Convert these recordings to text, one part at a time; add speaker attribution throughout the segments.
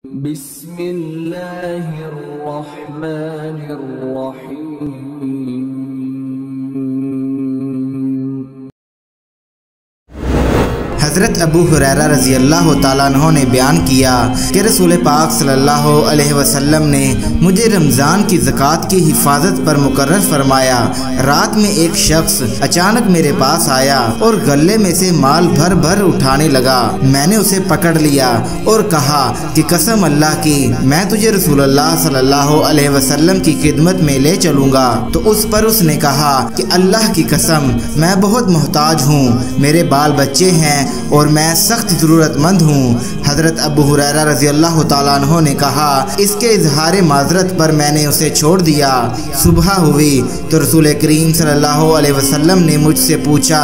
Speaker 1: بسم اللہ الرحمن الرحیم۔
Speaker 2: حضرت ابو ہریرہ رضی اللہ تعالیٰ عنہ نے بیان کیا کہ رسول پاک صلی اللہ علیہ وسلم نے مجھے رمضان کی زکوٰۃ کی حفاظت پر مقرر فرمایا۔ رات میں ایک شخص اچانک میرے پاس آیا اور غلے میں سے مال بھر بھر اٹھانے لگا۔ میں نے اسے پکڑ لیا اور کہا کہ قسم اللہ کی میں تجھے رسول اللہ صلی اللہ علیہ وسلم کی خدمت میں لے چلوں گا۔ تو اس پر اس نے کہا کہ اللہ کی قسم میں بہت محتاج ہوں، میرے بال بچے ہیں اور میں سخت ضرورت مند ہوں۔ حضرت ابو ہریرہ رضی اللہ تعالیٰ عنہ نے کہا اس کے اظہار معذرت پر میں نے اسے چھوڑ دیا۔ صبح ہوئی تو رسول کریم صلی اللہ علیہ وسلم نے مجھ سے پوچھا،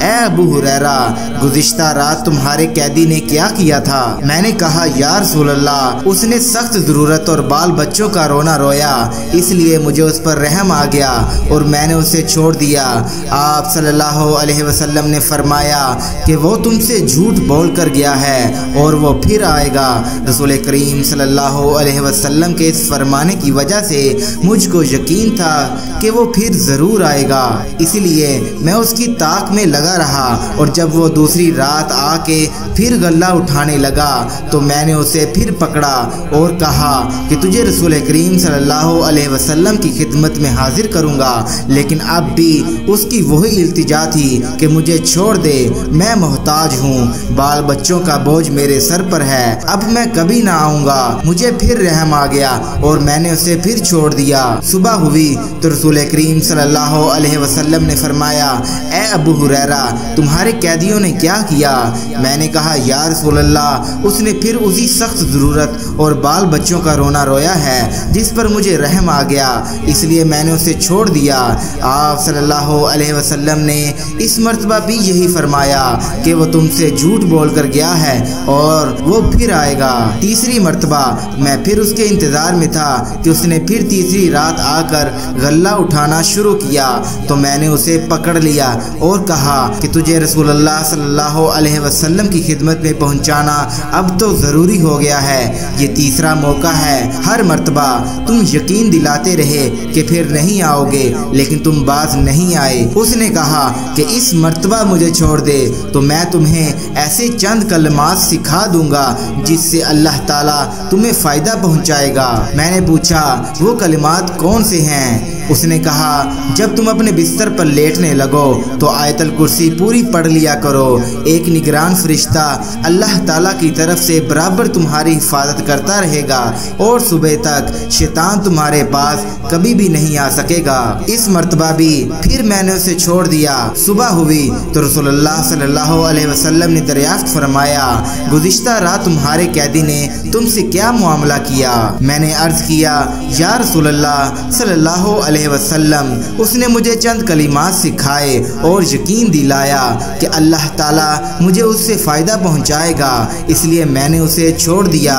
Speaker 2: اے ابو ہریرہ گزشتہ رات تمہارے قیدی نے کیا کیا تھا؟ میں نے کہا یا رسول اللہ اس نے سخت ضرورت اور بال بچوں کا رونا رویا، اس لیے مجھے اس پر رحم آ گیا اور میں نے اسے چھوڑ دیا۔ آپ صلی اللہ علیہ وسلم نے فرمایا کہ وہ تم سے جھوٹ بول کر گیا ہے اور وہ پھر آئے گا۔ رسول کریم صلی اللہ علیہ وسلم کے اس فرمانے کی وجہ سے مجھ کو یقین تھا کہ وہ پھر ضرور آئے گا، اس لیے میں اس کی طاق میں لگا رہا، اور جب وہ دوسری رات آ کے پھر غلہ اٹھانے لگا تو میں نے اسے پھر پکڑا اور کہا کہ تجھے رسول کریم صلی اللہ علیہ وسلم کی خدمت میں حاضر کروں گا، لیکن اب بھی اس کی وہی التجا تھی کہ مجھے چھوڑ دے، میں محتاج ہوں، بال بچوں کا بوجھ میرے سر پر ہے، اب میں کبھی نہ آؤں گا۔ مجھے پھر رحم آ گیا اور میں نے اسے پھر چھوڑ دیا۔ صبح ہوئی تو رسول کریم صلی اللہ علیہ وسلم نے فرمایا، اے ابو ہریرہ تمہارے قیدیوں نے کیا کیا؟ میں نے کہا یا رسول اللہ اس نے پھر اسی سخت ضرورت اور بال بچوں کا رونا رویا ہے جس پر مجھے رحم آ گیا، اس لیے میں نے اسے چھوڑ دیا۔ آپ صلی اللہ علیہ وسلم نے اس مرتبہ بھی یہی فرمایا کہ وہ تم سے جھوٹ بول کر گیا ہے اور وہ پھر آئے گا۔ تیسری مرتبہ میں پھر اس کے انتظار میں تھا کہ اس نے پھر تیسری رات آ کر غلہ اٹھانا شروع کیا تو میں نے اسے پکڑ لیا اور کہا کہ تجھے رسول اللہ صلی اللہ علیہ وسلم کی خدمت میں پہنچانا اب تو ضروری ہو گیا ہے، یہ تیسرا موقع ہے، ہر مرتبہ تم یقین دلاتے رہے کہ پھر نہیں آؤ گے لیکن تم باز نہیں آئے۔ اس نے کہا کہ اس مرتبہ مجھے چھوڑ دے تو میں تمہیں ایسے چند کلمات سکھا دوں گا جس سے اللہ تعالیٰ تمہیں فائدہ پہنچائے گا۔ میں نے پوچھا وہ کلمات کون سے ہیں؟ اس نے کہا جب تم اپنے بستر پر لیٹنے لگو تو آیت الکرسی پوری پڑھ لیا کرو، ایک نگران فرشتہ اللہ تعالیٰ کی طرف سے برابر تمہاری حفاظت کرتا رہے گا اور صبح تک شیطان تمہارے پاس کبھی بھی نہیں آ سکے گا۔ اس مرتبہ بھی پھر میں نے اسے چھوڑ دیا۔ صبح ہوئی تو رسول اللہ صلی اللہ علیہ وسلم نے دریافت فرمایا گزشتہ رات تمہارے قیدی نے تم سے کیا معاملہ کیا؟ میں نے عرض کیا یا رسول اللہ صلی اللہ علیہ وسلم اس نے مجھے چند کلمات سکھائے اور یقین دلایا کہ اللہ تعالیٰ مجھے اس سے فائدہ پہنچائے گا، اس لیے میں نے اسے چھوڑ دیا۔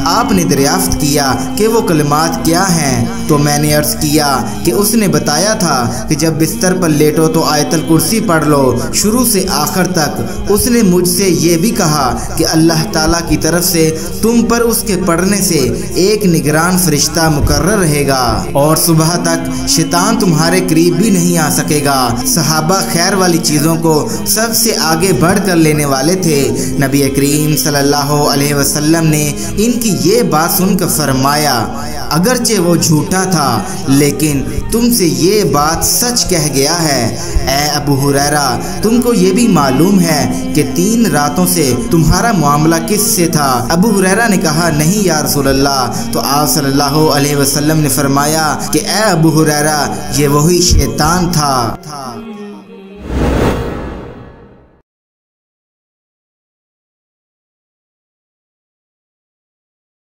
Speaker 2: آپ نے دریافت کیا کہ وہ کلمات کیا ہیں تو میں نے عرض کیا کہ اس نے بتایا تھا کہ جب بستر پر لیٹو تو آیت الکرسی پڑھ لو شروع سے آخر تک۔ اس نے مجھ سے یہ بھی کہا کہ اللہ تعالیٰ کی طرف سے تم پر اس کے پڑھنے سے ایک نگران فرشتہ مقرر رہے گا اور صبح تک شیطان تمہارے قریب بھی نہیں آ سکے گا۔ صحابہ خیر والی چیزوں کو سب سے آگے بڑھ کر لینے والے تھے۔ نبی کریم صلی اللہ علیہ وسلم نے ان کی یہ بات سن کر فرمایا اگرچہ وہ جھوٹا تھا لیکن تم سے یہ بات سچ کہہ گیا ہے۔ اے ابو ہریرہ تم کو یہ بھی معلوم ہے کہ 3 راتوں سے تمہارا معاملہ کس سے تھا؟ ابو ہریرہ نے کہا نہیں یا رسول اللہ۔ تو آپ صلی اللہ علیہ وسلم نے فرمایا کہ اے ابو ہریرہ یہ وہی شیطان تھا۔